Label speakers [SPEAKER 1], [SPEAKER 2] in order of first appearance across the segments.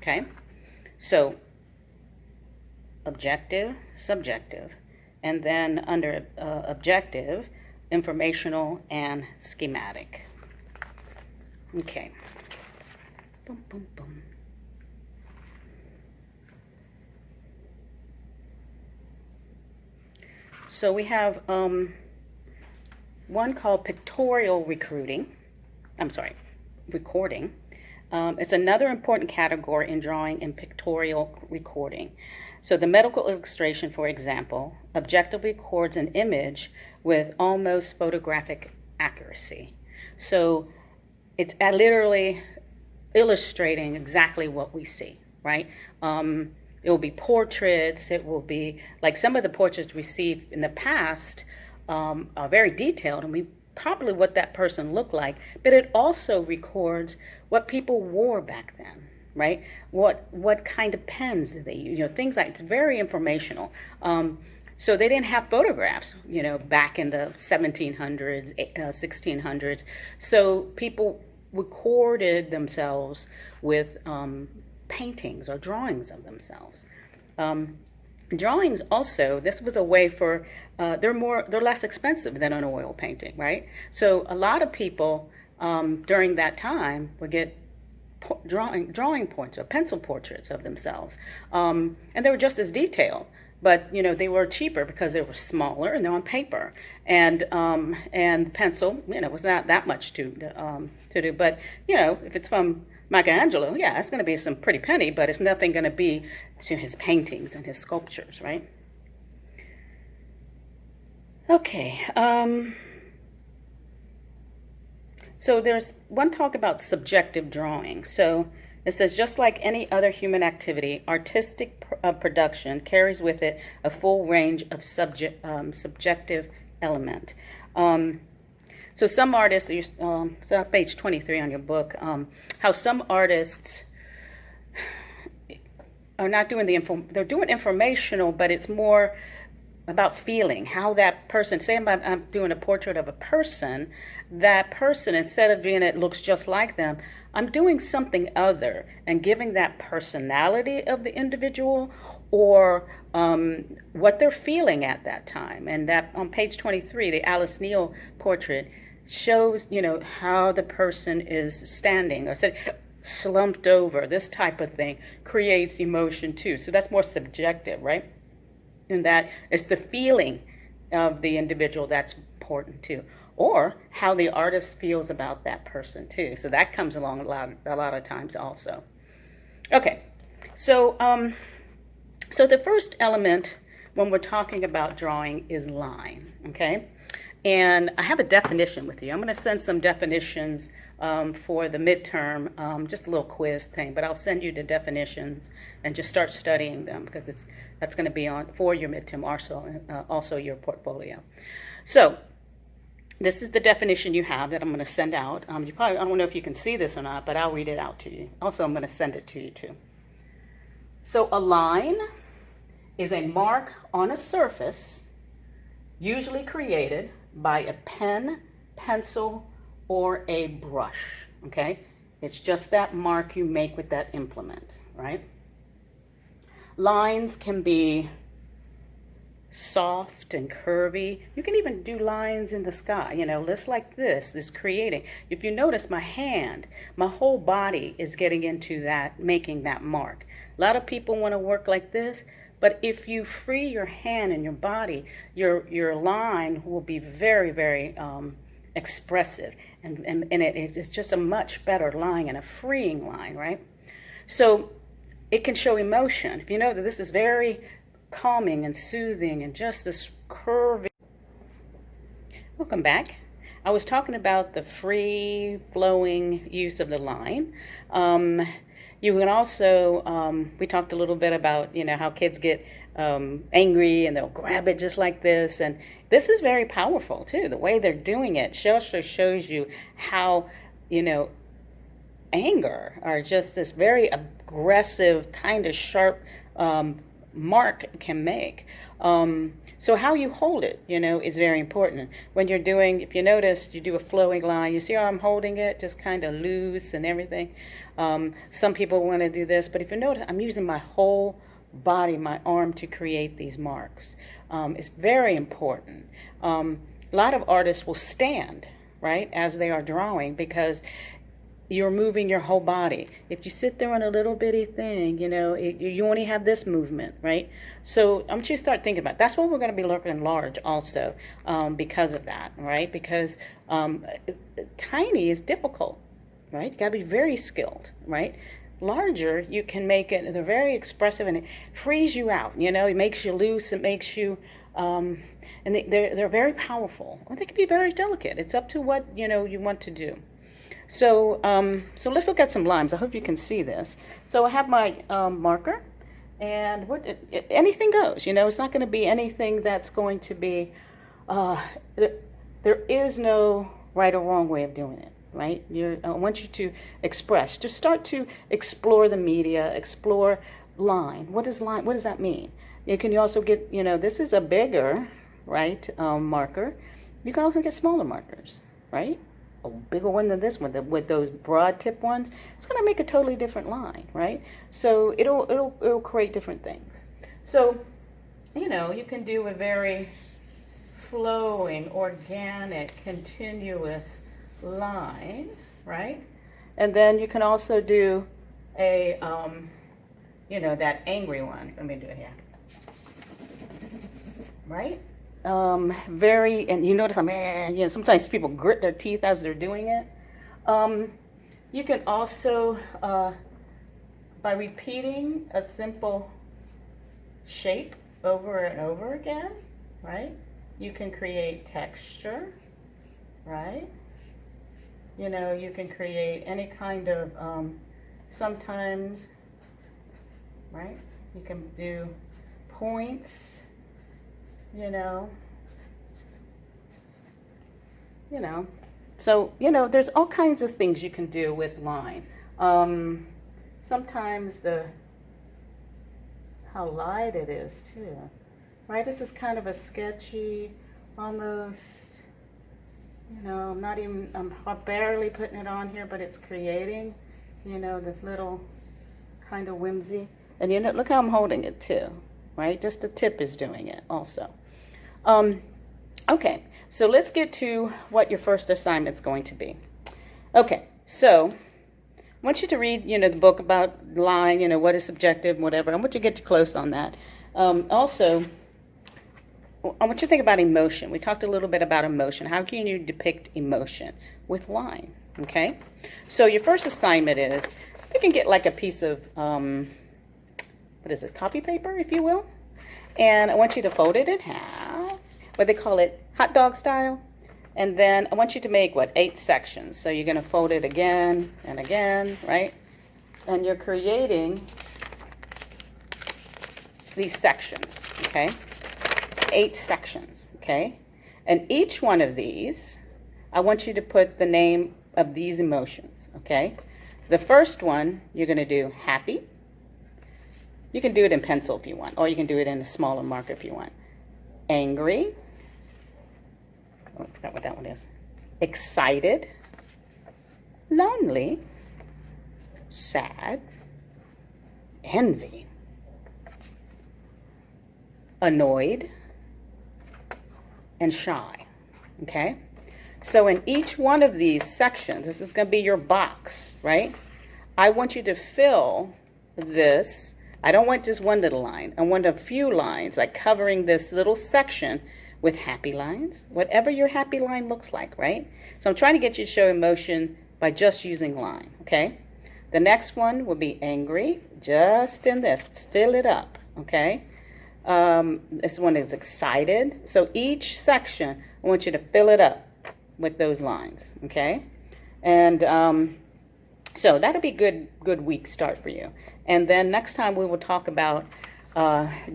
[SPEAKER 1] Okay, so objective, subjective, and then under objective, informational and schematic. Okay. Boom, boom, boom. So we have one called pictorial recording. It's another important category in drawing and pictorial recording. So the medical illustration, for example, objectively records an image with almost photographic accuracy. So it's literally illustrating exactly what we see, right? It will be portraits. It will be like some of the portraits received in the past are very detailed, and we probably what that person looked like, but it also records what people wore back then, right? What kind of pens did they use? Things like it's very informational. So they didn't have photographs, back in the 1700s, 1600s. So people recorded themselves with paintings or drawings of themselves. Drawings also, this was a way for, they're less expensive than an oil painting, right? So a lot of people during that time would get drawing points or pencil portraits of themselves. And they were just as detailed, but they were cheaper because they were smaller and they're on paper. And pencil, was not that much to do. But if it's from Michelangelo, yeah, it's going to be some pretty penny, but it's nothing going to be to his paintings and his sculptures, right? Okay. So there's one talk about subjective drawing. So it says, just like any other human activity, artistic production carries with it a full range of subjective element. So some artists, so page 23 on your book, how some artists are not doing they're doing informational, but it's more about feeling, how that person, say I'm doing a portrait of a person, that person, instead of doing it looks just like them, I'm doing something other and giving that personality of the individual or what they're feeling at that time. And that on page 23, the Alice Neal portrait shows, how the person is standing or slumped over. This type of thing creates emotion too. So that's more subjective, right? And that it's the feeling of the individual that's important too, or how the artist feels about that person too. So that comes along a lot of times also. Okay, so so the first element when we're talking about drawing is line. Okay, and I have a definition with you. I'm going to send some definitions for the midterm, just a little quiz thing, but I'll send you the definitions and just start studying them because that's going to be on for your midterm, also your portfolio. So this is the definition you have that I'm going to send out. I don't know if you can see this or not, but I'll read it out to you. Also, I'm going to send it to you too. So a line is a mark on a surface, usually created by a pen, pencil, or a brush, okay? It's just that mark you make with that implement, right? Lines can be soft and curvy. You can even do lines in the sky, just like this is creating. If you notice my hand, my whole body is getting into that, making that mark. A lot of people want to work like this, but if you free your hand and your body, your line will be very, very expressive, and it's just a much better line and a freeing line, right? So it can show emotion. If you know that this is very calming and soothing and just this curvy. Welcome back. I was talking about the free flowing use of the line. You can also, we talked a little bit about, how kids get angry and they'll grab it just like this. And this is very powerful too. The way they're doing it shows you how, anger or just this very aggressive kind of sharp mark can make. So how you hold it, is very important. When you're doing, if you notice, you do a flowing line, you see how I'm holding it, just kind of loose and everything. Some people want to do this, but if you notice, I'm using my whole body, my arm, to create these marks. It's very important. A lot of artists will stand, right, as they are drawing, because you're moving your whole body. If you sit there on a little bitty thing, you only have this movement, right? So I want you to start thinking about it. That's what we're going to be looking large also, because of that, right? Because tiny is difficult, right? You got to be very skilled, right? Larger, you can make it, they're very expressive, and it frees you out, it makes you loose, it makes you, and they're very powerful. Or they can be very delicate. It's up to what, you want to do. So let's look at some lines. I hope you can see this. So I have my marker, and anything goes. It's not going to be anything that's going to be. There is no right or wrong way of doing it. Right? I want you to express. Just start to explore the media. Explore line. What is line? What does that mean? You can also get. This is a bigger, right, marker. You can also get smaller markers, right? A bigger one than this one, with those broad tip ones, it's going to make a totally different line, right? So it'll create different things. So, you can do a very flowing, organic, continuous line, right? And then you can also do a, that angry one. Let me do it here. Right? And you notice sometimes people grit their teeth as they're doing it. You can also, by repeating a simple shape over and over again, right? You can create texture, right? You can create any kind of, sometimes, right? You can do points. So, there's all kinds of things you can do with line. Sometimes how light it is too, right? This is kind of a sketchy, almost, I'm barely putting it on here, but it's creating, this little kind of whimsy. And look how I'm holding it too, right? Just the tip is doing it also. Okay, so let's get to what your first assignment's going to be. Okay, so I want you to read, the book about line, what is subjective, whatever. I want you to get too close on that. Also, I want you to think about emotion. We talked a little bit about emotion. How can you depict emotion with line, okay? So your first assignment is, you can get like a piece of, copy paper, if you will. And I want you to fold it in half, what they call it, hot dog style. And then I want you to make, 8 sections. So you're going to fold it again and again, right? And you're creating these sections, okay? 8 sections, okay? And each one of these, I want you to put the name of these emotions, okay? The first one, you're going to do happy. You can do it in pencil if you want, or you can do it in a smaller marker if you want. Angry. Oh, I forgot what that one is. Excited. Lonely. Sad. Envy. Annoyed. And shy. Okay? So in each one of these sections, this is going to be your box, right? I want you to fill this. I don't want just one little line. I want a few lines, like covering this little section with happy lines, whatever your happy line looks like, right? So I'm trying to get you to show emotion by just using line, okay? The next one will be angry, just in this. Fill it up, okay? This one is excited. So each section, I want you to fill it up with those lines, okay? And so that'll be good week start for you. And then next time we will talk about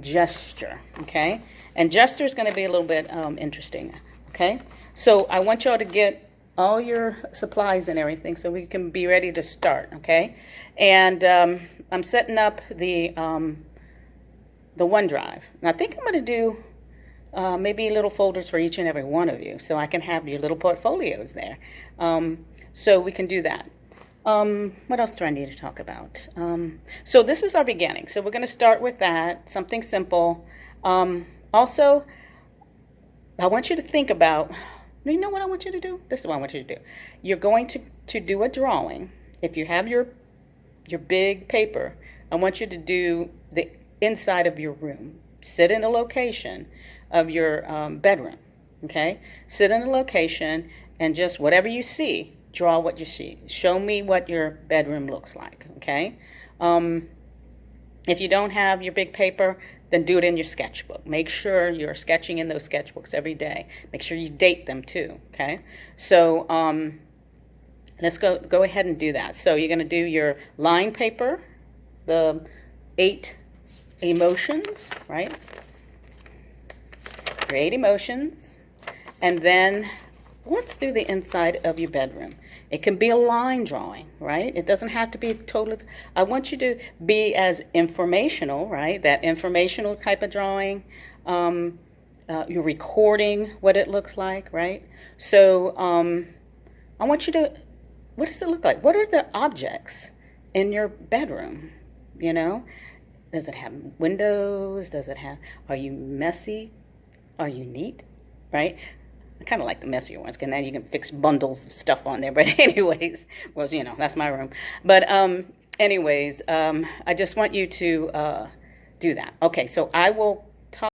[SPEAKER 1] gesture, okay? And gesture is going to be a little bit interesting, okay? So I want y'all to get all your supplies and everything so we can be ready to start, okay? And I'm setting up the the OneDrive. And I think I'm going to do maybe little folders for each and every one of you, so I can have your little portfolios there. So we can do that. What else do I need to talk about? So this is our beginning. So we're going to start with that, something simple. Also, I want you to think about, you know what I want you to do? This is what I want you to do. You're going to do a drawing. If you have your big paper, I want you to do the inside of your room. Sit in a location of your bedroom, okay? Sit in a location and just whatever you see, draw what you see. Show me what your bedroom looks like, okay? If you don't have your big paper, then do it in your sketchbook. Make sure you're sketching in those sketchbooks every day. Make sure you date them too, okay? So let's go ahead and do that. So you're going to do your line paper, the 8 emotions, right? Your 8 emotions. And then let's do the inside of your bedroom. It can be a line drawing, right? It doesn't have to be totally. I want you to be as informational, right? That informational type of drawing. You're recording what it looks like, right? So I want you to, what does it look like? What are the objects in your bedroom? You know, does it have windows? Does it have, are you messy? Are you neat? Right? I kind of like the messier ones, because now you can fix bundles of stuff on there. But anyways, well, you know, that's my room. But anyways, I just want you to do that. Okay, so I will